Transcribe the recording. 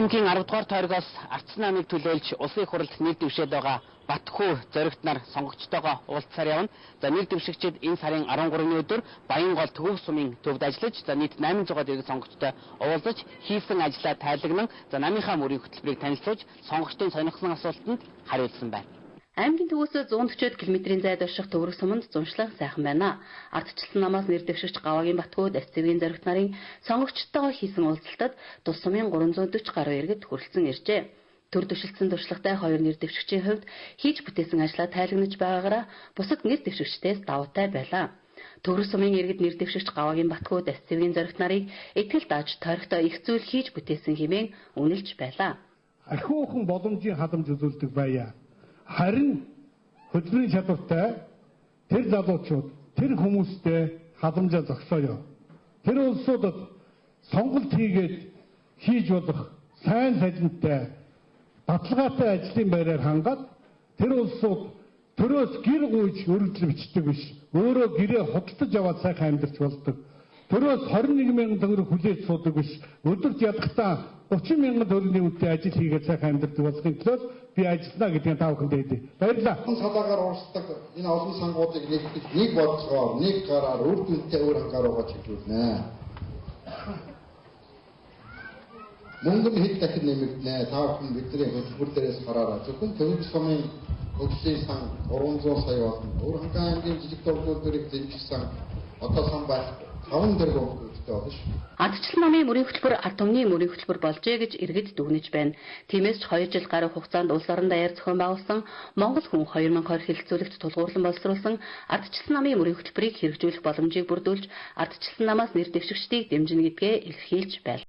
Хамгийн 10 дугаар тойргоос ардчилсан намыг төлөөлж улсын их хурлд нэр дэвшээд байгаа Батхүү зоригт нар сонгогчтойгоо уулзсаар явна. За нэр дэвшигчид энэ сарын 13-ны өдөр Баянгол Төв сумын төвд ажиллаж, нийт 800-аад иргэд сонгогчтой уулзаж хийсэн ажлаа тайлагнан намынхаа мөрийн хөтөлбөрийг танилцуулж сонгогчдын сонирхсан асуултанд хариулсан байна. Аймгийн төвөөс 140 км-ийн зайд орших Төвөрг суманд зуншлах сайхан байна. Ардчилсан намаас нэр дэвшигч Гаваагийн Батхүү Дэвцэвгийн зоригт нарын сонгогчтойгоо хийсэн уулзалтад тус сумын 340 гаруй иргэд хүрэлцэн иржээ. Төр дэвшилсэн туршлагатай хоёр нэр дэвшигчийн хувьд хийж бүтээсэн ажлаа тайлагнаж байгаагаараа бусад нэр дэвшигчдээс давуутай байлаа. Төвөрг сумын иргэд нэр дэвшигч Гаваагийн Батхүү Дэвцэвгийн зоригт нарыг итгэл дааж тойрогтой их зүйл хийж бүтээсэн хэмээн үнэлж байлаа. Ахиухан боломжийн халамж үзүүлдэг байя. Харин хөдөлмөрийн чадвартай тэр залуучууд тэр хүмүүстэй халамжаа зогсооё. Тэр улсуудад сонголт хийгээд хийж болох сайн салентай баталгаатай ажлын байраар хангаад тэр улсууд төрөөс гэр гүйж өргөжл бичдэг биш. Өөрөө гэрээ худалдаж аваад сайхан амьдарч болдог. Төрөөс 21 мянган төгрөг хүлээж суудаг биш. Өдөрт ядахтаа 30 мянган төгрөгийн үнэтэй ажил хийгээд сайхан амьдардаг болохын тулд би ажиллана гэдгийг та бүхэнд хэлье. Баярлалаа. Салаагаар уурсдаг энэ олон сангуудыг нэг бодлогоор, нэг гараар үр дүнтэй өөр хангааруугаа чиглүүлнэ. Мөнгө хэд дахин нэмэгдэнэ. Та бүхэн бидний хөтөлбөр дээрээс хараараа. Зөвхөн Төвөрг сумын хөгжлийн сан 300 сая болно. Өөрхөн аймгийн жижиг дургуулдрыг дэмжсэн одоо сан байх 5 тэрбум төгрөгтэй болно шүү. Ардчилсан намын мөрийн хөтөлбөр ард түмний мөрийн хөтөлбөр болжээ гэж иргэд дүгнэж байна. Тиймээс ч 2 жил гаруй хугацаанд улс орон даяар зохион байгуулсан Монгол хүн 2020 хэлэлцүүлэгт тулгуурлан боловсруулсан ардчилсан намын мөрийн хөтөлбөрийг хэрэгжүүлэх боломжийг бүрдүүлж ардчилсан намаас нэр дэвшигчдийг дэмжинэ гэдгээ илэрхийлж байна.